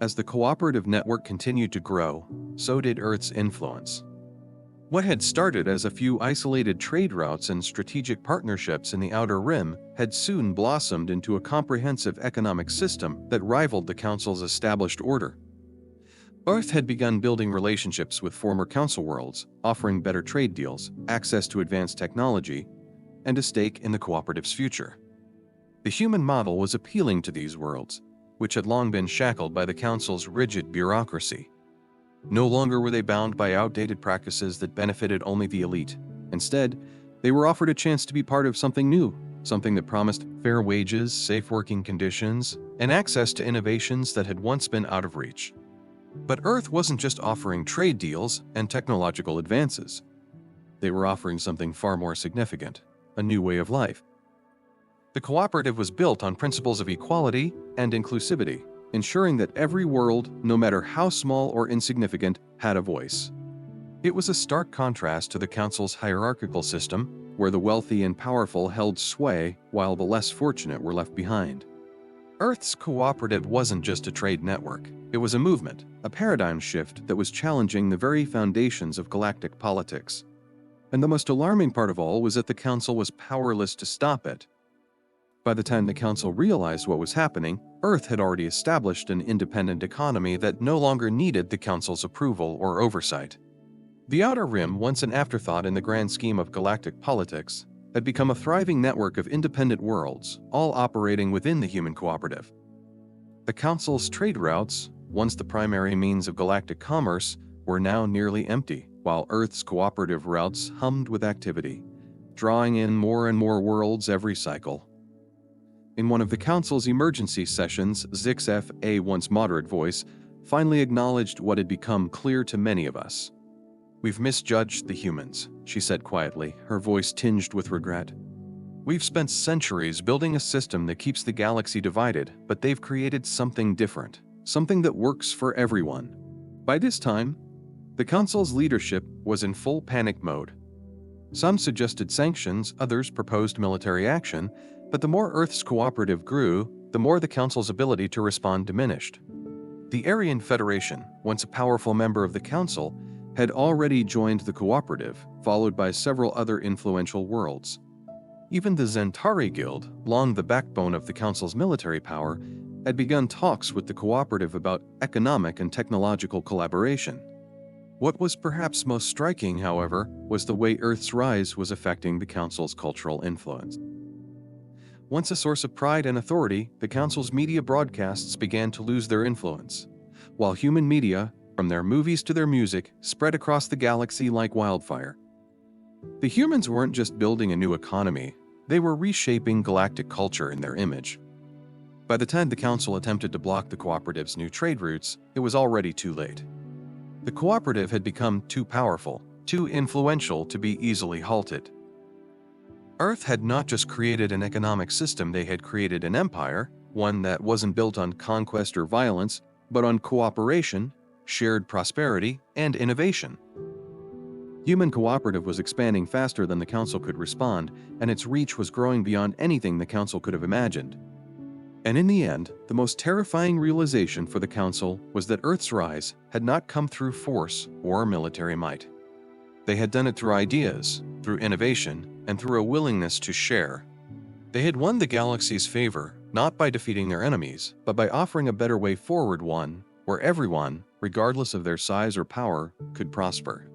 As the cooperative network continued to grow, so did Earth's influence. What had started as a few isolated trade routes and strategic partnerships in the Outer Rim had soon blossomed into a comprehensive economic system that rivaled the Council's established order. Earth had begun building relationships with former Council worlds, offering better trade deals, access to advanced technology, and a stake in the cooperative's future. The human model was appealing to these worlds, which had long been shackled by the Council's rigid bureaucracy. No longer were they bound by outdated practices that benefited only the elite. Instead, they were offered a chance to be part of something new, something that promised fair wages, safe working conditions, and access to innovations that had once been out of reach. But Earth wasn't just offering trade deals and technological advances. They were offering something far more significant, a new way of life. The cooperative was built on principles of equality and inclusivity, ensuring that every world, no matter how small or insignificant, had a voice. It was a stark contrast to the Council's hierarchical system, where the wealthy and powerful held sway while the less fortunate were left behind. Earth's cooperative wasn't just a trade network. It was a movement, a paradigm shift that was challenging the very foundations of galactic politics. And the most alarming part of all was that the Council was powerless to stop it. By the time the Council realized what was happening, Earth had already established an independent economy that no longer needed the Council's approval or oversight. The Outer Rim, once an afterthought in the grand scheme of galactic politics, had become a thriving network of independent worlds, all operating within the human cooperative. The Council's trade routes, once the primary means of galactic commerce, were now nearly empty, while Earth's cooperative routes hummed with activity, drawing in more and more worlds every cycle. In one of the Council's emergency sessions, Zixef, a once moderate voice, finally acknowledged what had become clear to many of us. "We've misjudged the humans," she said quietly, her voice tinged with regret. "We've spent centuries building a system that keeps the galaxy divided, but they've created something different, something that works for everyone." By this time, the Council's leadership was in full panic mode. Some suggested sanctions, others proposed military action, but the more Earth's cooperative grew, the more the Council's ability to respond diminished. The Aryan Federation, once a powerful member of the Council, had already joined the cooperative, followed by several other influential worlds. Even the Zentari Guild, long the backbone of the Council's military power, had begun talks with the cooperative about economic and technological collaboration. What was perhaps most striking, however, was the way Earth's rise was affecting the Council's cultural influence. Once a source of pride and authority, the Council's media broadcasts began to lose their influence, while human media, from their movies to their music, spread across the galaxy like wildfire. The humans weren't just building a new economy, they were reshaping galactic culture in their image. By the time the Council attempted to block the cooperative's new trade routes, it was already too late. The cooperative had become too powerful, too influential to be easily halted. Earth had not just created an economic system, they had created an empire, one that wasn't built on conquest or violence, but on cooperation, shared prosperity, and innovation. Human cooperative was expanding faster than the Council could respond, and its reach was growing beyond anything the Council could have imagined. And in the end, the most terrifying realization for the Council was that Earth's rise had not come through force or military might. They had done it through ideas, through innovation, and through a willingness to share. They had won the galaxy's favor, not by defeating their enemies, but by offering a better way forward, one where everyone, regardless of their size or power, could prosper.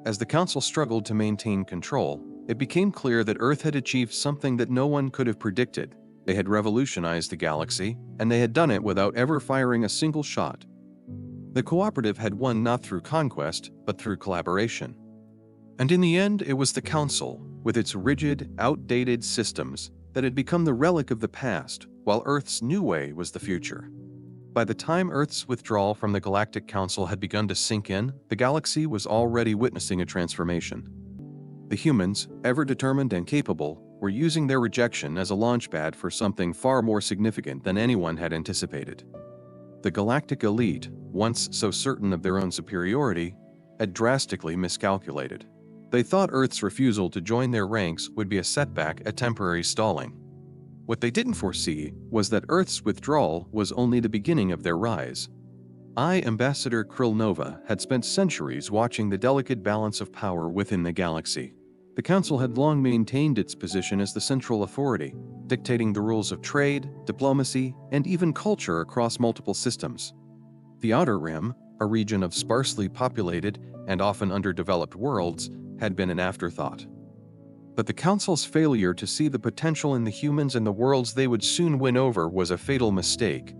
As the Council struggled to maintain control, it became clear that Earth had achieved something that no one could have predicted. They had revolutionized the galaxy, and they had done it without ever firing a single shot. The cooperative had won not through conquest, but through collaboration. And in the end, it was the Council, with its rigid, outdated systems, that had become the relic of the past, while Earth's new way was the future. By the time Earth's withdrawal from the Galactic Council had begun to sink in, the galaxy was already witnessing a transformation. The humans, ever determined and capable, were using their rejection as a launchpad for something far more significant than anyone had anticipated. The galactic elite, once so certain of their own superiority, had drastically miscalculated. They thought Earth's refusal to join their ranks would be a setback, a temporary stalling. What they didn't foresee was that Earth's withdrawal was only the beginning of their rise. Ambassador Krill Nova had spent centuries watching the delicate balance of power within the galaxy. The Council had long maintained its position as the central authority, dictating the rules of trade, diplomacy, and even culture across multiple systems. The Outer Rim, a region of sparsely populated and often underdeveloped worlds, had been an afterthought. But the Council's failure to see the potential in the humans and the worlds they would soon win over was a fatal mistake.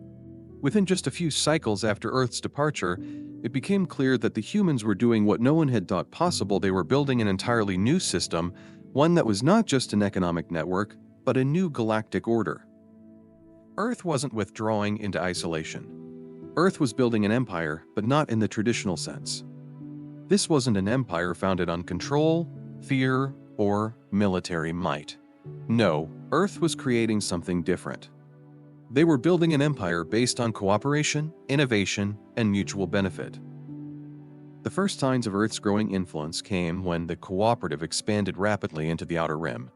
Within just a few cycles after Earth's departure, it became clear that the humans were doing what no one had thought possible. They were building an entirely new system, one that was not just an economic network, but a new galactic order. Earth wasn't withdrawing into isolation. Earth was building an empire, but not in the traditional sense. This wasn't an empire founded on control, fear, or military might. No, Earth was creating something different. They were building an empire based on cooperation, innovation, and mutual benefit. The first signs of Earth's growing influence came when the cooperative expanded rapidly into the Outer Rim.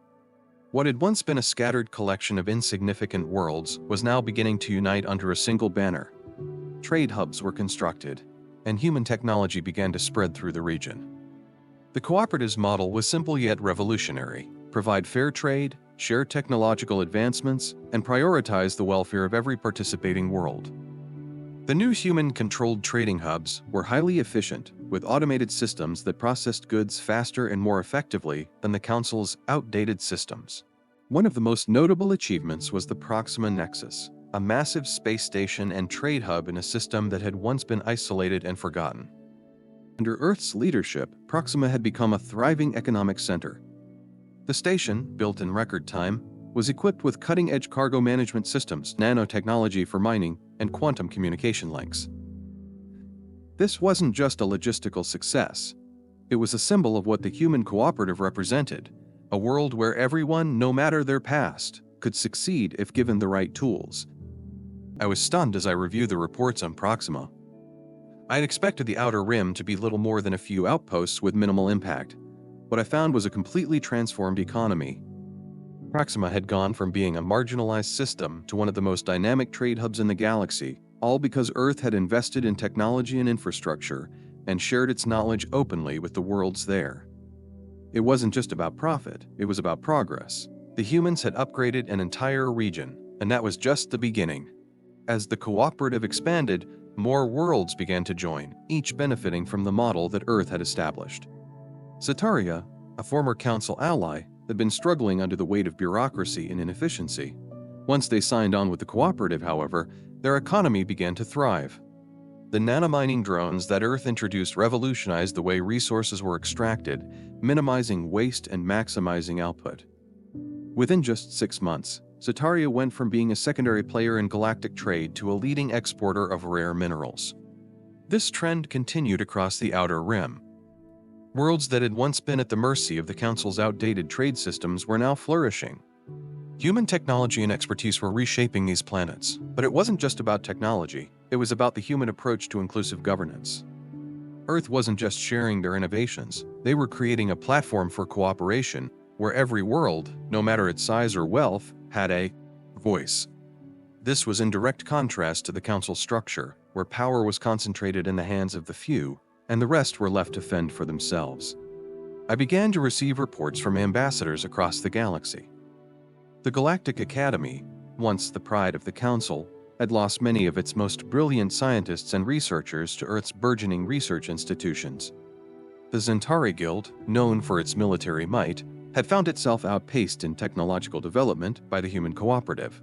What had once been a scattered collection of insignificant worlds was now beginning to unite under a single banner. Trade hubs were constructed, and human technology began to spread through the region. The cooperative's model was simple yet revolutionary: provide fair trade, share technological advancements, and prioritize the welfare of every participating world. The new human-controlled trading hubs were highly efficient, with automated systems that processed goods faster and more effectively than the Council's outdated systems. One of the most notable achievements was the Proxima Nexus, a massive space station and trade hub in a system that had once been isolated and forgotten. Under Earth's leadership, Proxima had become a thriving economic center. The station, built in record time, was equipped with cutting-edge cargo management systems, nanotechnology for mining, and quantum communication links. This wasn't just a logistical success. It was a symbol of what the human cooperative represented: a world where everyone, no matter their past, could succeed if given the right tools. I was stunned as I reviewed the reports on Proxima. I had expected the Outer Rim to be little more than a few outposts with minimal impact. What I found was a completely transformed economy. Proxima had gone from being a marginalized system to one of the most dynamic trade hubs in the galaxy, all because Earth had invested in technology and infrastructure and shared its knowledge openly with the worlds there. It wasn't just about profit, it was about progress. The humans had upgraded an entire region, and that was just the beginning. As the cooperative expanded, more worlds began to join, each benefiting from the model that Earth had established. Zetaria, a former Council ally, had been struggling under the weight of bureaucracy and inefficiency. Once they signed on with the cooperative, however, their economy began to thrive. The nanomining drones that Earth introduced revolutionized the way resources were extracted, minimizing waste and maximizing output. Within just 6 months, Zetaria went from being a secondary player in galactic trade to a leading exporter of rare minerals. This trend continued across the Outer Rim. Worlds that had once been at the mercy of the Council's outdated trade systems were now flourishing. Human technology and expertise were reshaping these planets, but it wasn't just about technology, it was about the human approach to inclusive governance. Earth wasn't just sharing their innovations, they were creating a platform for cooperation where every world, no matter its size or wealth, had a voice. This was in direct contrast to the Council structure, where power was concentrated in the hands of the few, and the rest were left to fend for themselves. I began to receive reports from ambassadors across the galaxy. The Galactic Academy, once the pride of the Council, had lost many of its most brilliant scientists and researchers to Earth's burgeoning research institutions. The Zentari Guild, known for its military might, had found itself outpaced in technological development by the human cooperative.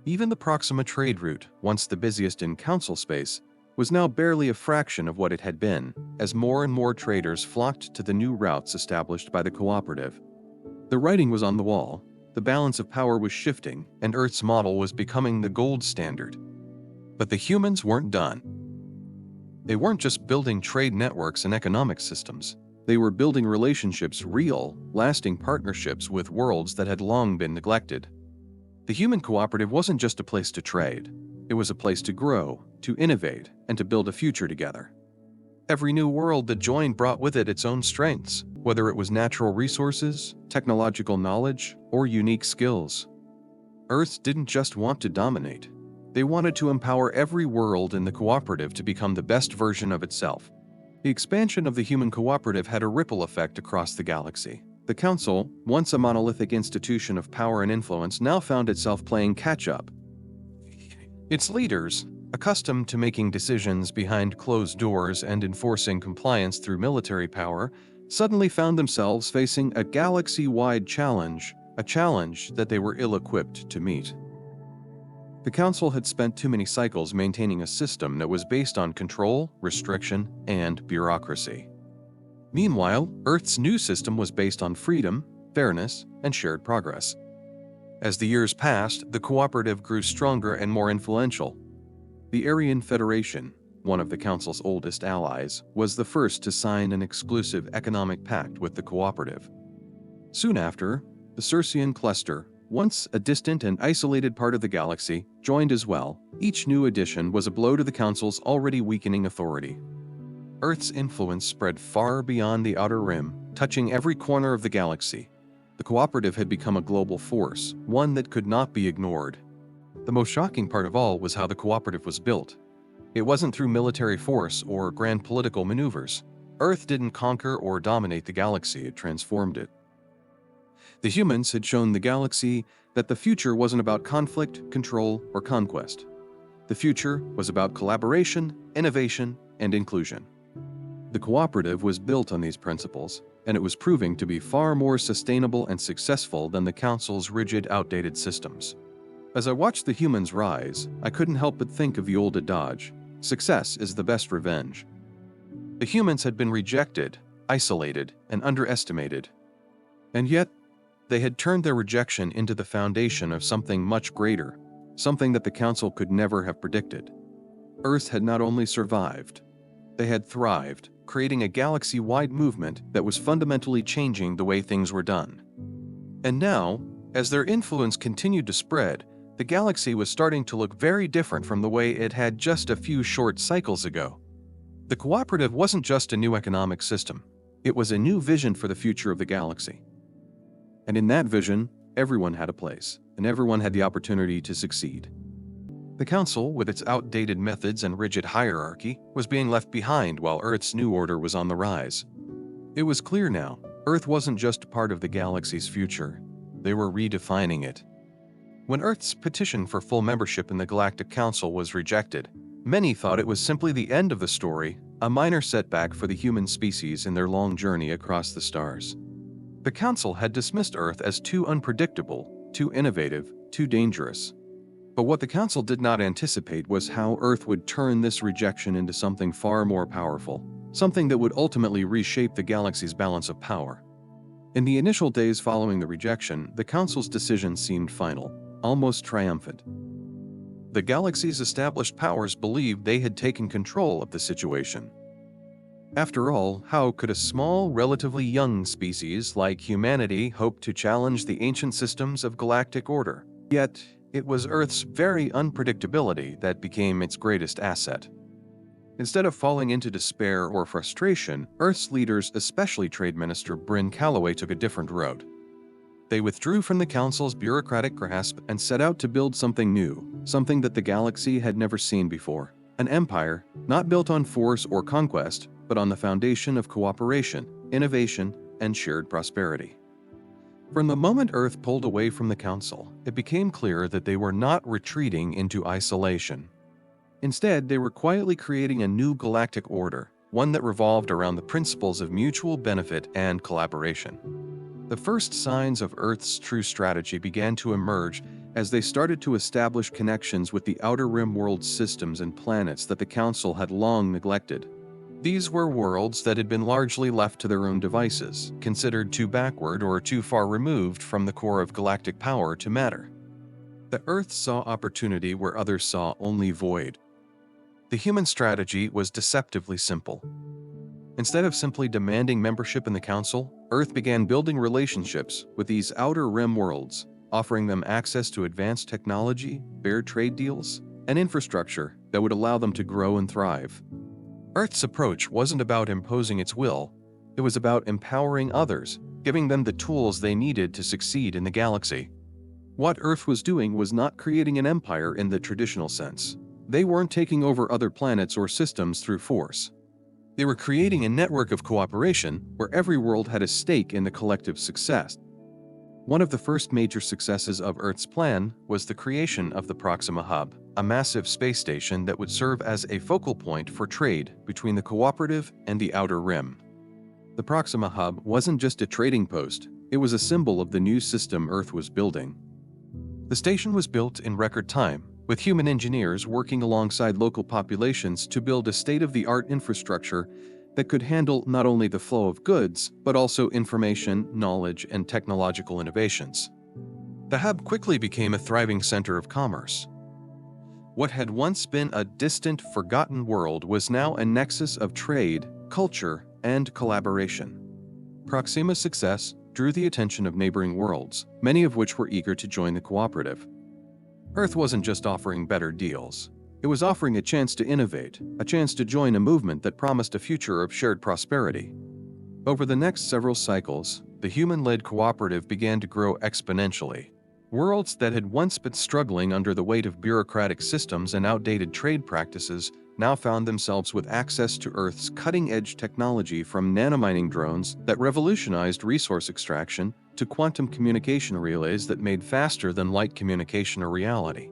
Even the Proxima trade route, once the busiest in Council space, was now barely a fraction of what it had been, as more and more traders flocked to the new routes established by the cooperative. The writing was on the wall, the balance of power was shifting, and Earth's model was becoming the gold standard. But the humans weren't done. They weren't just building trade networks and economic systems. They were building relationships, real, lasting partnerships with worlds that had long been neglected. The human cooperative wasn't just a place to trade. It was a place to grow, to innovate, and to build a future together. Every new world that joined brought with it its own strengths, whether it was natural resources, technological knowledge, or unique skills. Earth didn't just want to dominate. They wanted to empower every world in the cooperative to become the best version of itself. The expansion of the human cooperative had a ripple effect across the galaxy. The Council, once a monolithic institution of power and influence, now found itself playing catch-up. Its leaders, accustomed to making decisions behind closed doors and enforcing compliance through military power, suddenly found themselves facing a galaxy-wide challenge, a challenge that they were ill-equipped to meet. The Council had spent too many cycles maintaining a system that was based on control, restriction, and bureaucracy. Meanwhile, Earth's new system was based on freedom, fairness, and shared progress. As the years passed, the cooperative grew stronger and more influential. The Aryan Federation, one of the Council's oldest allies, was the first to sign an exclusive economic pact with the cooperative. Soon after, the Circean Cluster, once a distant and isolated part of the galaxy, joined as well. Each new addition was a blow to the Council's already weakening authority. Earth's influence spread far beyond the outer rim, touching every corner of the galaxy. The cooperative had become a global force, one that could not be ignored. The most shocking part of all was how the cooperative was built. It wasn't through military force or grand political maneuvers. Earth didn't conquer or dominate the galaxy, it transformed it. The humans had shown the galaxy that the future wasn't about conflict, control, or conquest. The future was about collaboration, innovation, and inclusion. The cooperative was built on these principles, and it was proving to be far more sustainable and successful than the Council's rigid, outdated systems. As I watched the humans rise, I couldn't help but think of the old adage, success is the best revenge. The humans had been rejected, isolated, and underestimated. And yet, they had turned their rejection into the foundation of something much greater, something that the Council could never have predicted. Earth had not only survived, they had thrived, creating a galaxy-wide movement that was fundamentally changing the way things were done. And now, as their influence continued to spread, the galaxy was starting to look very different from the way it had just a few short cycles ago. The cooperative wasn't just a new economic system, it was a new vision for the future of the galaxy. And in that vision, everyone had a place, and everyone had the opportunity to succeed. The Council, with its outdated methods and rigid hierarchy, was being left behind while Earth's new order was on the rise. It was clear now, Earth wasn't just part of the galaxy's future, they were redefining it. When Earth's petition for full membership in the Galactic Council was rejected, many thought it was simply the end of the story, a minor setback for the human species in their long journey across the stars. The Council had dismissed Earth as too unpredictable, too innovative, too dangerous. But what the Council did not anticipate was how Earth would turn this rejection into something far more powerful, something that would ultimately reshape the galaxy's balance of power. In the initial days following the rejection, the Council's decision seemed final, almost triumphant. The galaxy's established powers believed they had taken control of the situation. After all, how could a small, relatively young species like humanity hope to challenge the ancient systems of galactic order? Yet, it was Earth's very unpredictability that became its greatest asset. Instead of falling into despair or frustration, Earth's leaders, especially Trade Minister Bryn Calloway, took a different road. They withdrew from the Council's bureaucratic grasp and set out to build something new, something that the galaxy had never seen before. An empire, not built on force or conquest, but on the foundation of cooperation, innovation, and shared prosperity. From the moment Earth pulled away from the Council, it became clear that they were not retreating into isolation. Instead, they were quietly creating a new galactic order, one that revolved around the principles of mutual benefit and collaboration. The first signs of Earth's true strategy began to emerge as they started to establish connections with the Outer Rim world systems and planets that the Council had long neglected. These were worlds that had been largely left to their own devices, considered too backward or too far removed from the core of galactic power to matter. The Earth saw opportunity where others saw only void. The human strategy was deceptively simple. Instead of simply demanding membership in the Council, Earth began building relationships with these Outer Rim worlds, offering them access to advanced technology, fair trade deals, and infrastructure that would allow them to grow and thrive. Earth's approach wasn't about imposing its will, it was about empowering others, giving them the tools they needed to succeed in the galaxy. What Earth was doing was not creating an empire in the traditional sense. They weren't taking over other planets or systems through force. They were creating a network of cooperation where every world had a stake in the collective success. One of the first major successes of Earth's plan was the creation of the Proxima Hub, a massive space station that would serve as a focal point for trade between the cooperative and the Outer Rim. The Proxima Hub wasn't just a trading post, it was a symbol of the new system Earth was building. The station was built in record time, with human engineers working alongside local populations to build a state-of-the-art infrastructure that could handle not only the flow of goods, but also information, knowledge, and technological innovations. The hub quickly became a thriving center of commerce. What had once been a distant, forgotten world was now a nexus of trade, culture, and collaboration. Proxima's success drew the attention of neighboring worlds, many of which were eager to join the cooperative. Earth wasn't just offering better deals. It was offering a chance to innovate, a chance to join a movement that promised a future of shared prosperity. Over the next several cycles, the human-led cooperative began to grow exponentially. Worlds that had once been struggling under the weight of bureaucratic systems and outdated trade practices now found themselves with access to Earth's cutting-edge technology, from nanomining drones that revolutionized resource extraction to quantum communication relays that made faster-than-light communication a reality.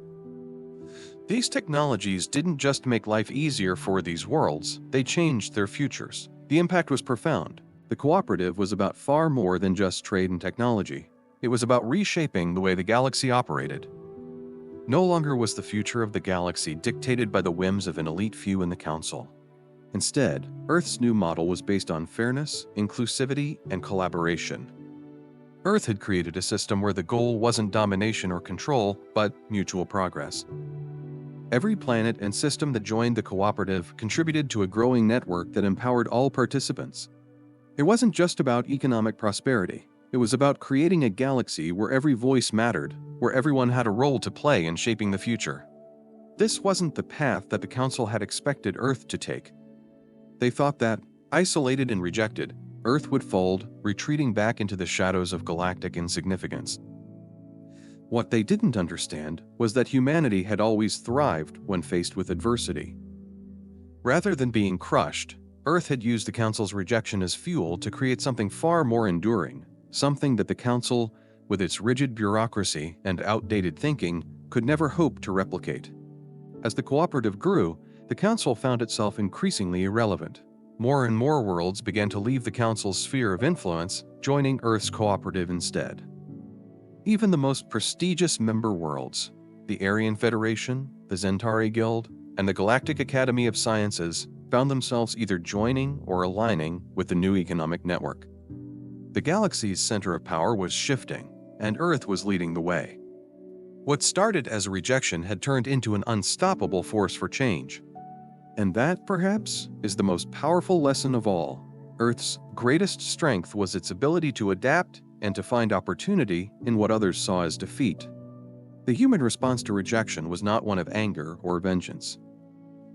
These technologies didn't just make life easier for these worlds, they changed their futures. The impact was profound. The cooperative was about far more than just trade and technology. It was about reshaping the way the galaxy operated. No longer was the future of the galaxy dictated by the whims of an elite few in the Council. Instead, Earth's new model was based on fairness, inclusivity, and collaboration. Earth had created a system where the goal wasn't domination or control, but mutual progress. Every planet and system that joined the cooperative contributed to a growing network that empowered all participants. It wasn't just about economic prosperity. It was about creating a galaxy where every voice mattered, where everyone had a role to play in shaping the future. This wasn't the path that the Council had expected Earth to take. They thought that, isolated and rejected, Earth would fold, retreating back into the shadows of galactic insignificance. What they didn't understand was that humanity had always thrived when faced with adversity. Rather than being crushed, Earth had used the Council's rejection as fuel to create something far more enduring, something that the Council, with its rigid bureaucracy and outdated thinking, could never hope to replicate. As the cooperative grew, the Council found itself increasingly irrelevant. More and more worlds began to leave the Council's sphere of influence, joining Earth's cooperative instead. Even the most prestigious member worlds, the Aryan Federation, the Zentari Guild, and the Galactic Academy of Sciences, found themselves either joining or aligning with the new economic network. The galaxy's center of power was shifting, and Earth was leading the way. What started as a rejection had turned into an unstoppable force for change. And that, perhaps, is the most powerful lesson of all. Earth's greatest strength was its ability to adapt and to find opportunity in what others saw as defeat. The human response to rejection was not one of anger or vengeance.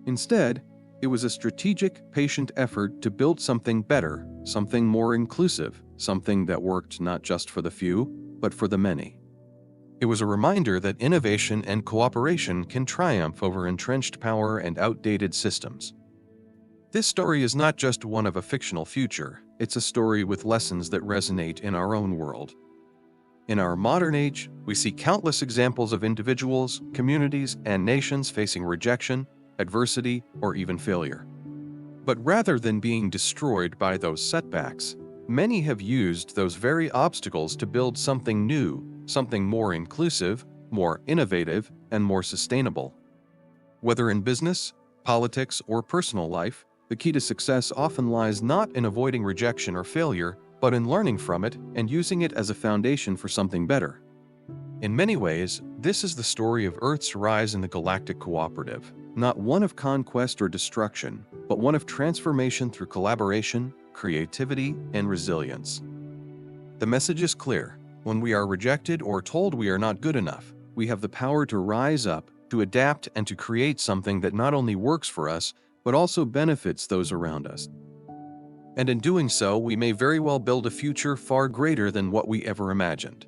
Instead, it was a strategic, patient effort to build something better, something more inclusive, something that worked not just for the few, but for the many. It was a reminder that innovation and cooperation can triumph over entrenched power and outdated systems. This story is not just one of a fictional future, it's a story with lessons that resonate in our own world. In our modern age, we see countless examples of individuals, communities, and nations facing rejection, adversity, or even failure. But rather than being destroyed by those setbacks, many have used those very obstacles to build something new, something more inclusive, more innovative, and more sustainable. Whether in business, politics, or personal life, the key to success often lies not in avoiding rejection or failure, but in learning from it and using it as a foundation for something better. In many ways, this is the story of Earth's rise in the Galactic Cooperative, not one of conquest or destruction, but one of transformation through collaboration, creativity, and resilience. The message is clear. When we are rejected or told we are not good enough, we have the power to rise up, to adapt and to create something that not only works for us, but also benefits those around us. And in doing so, we may very well build a future far greater than what we ever imagined.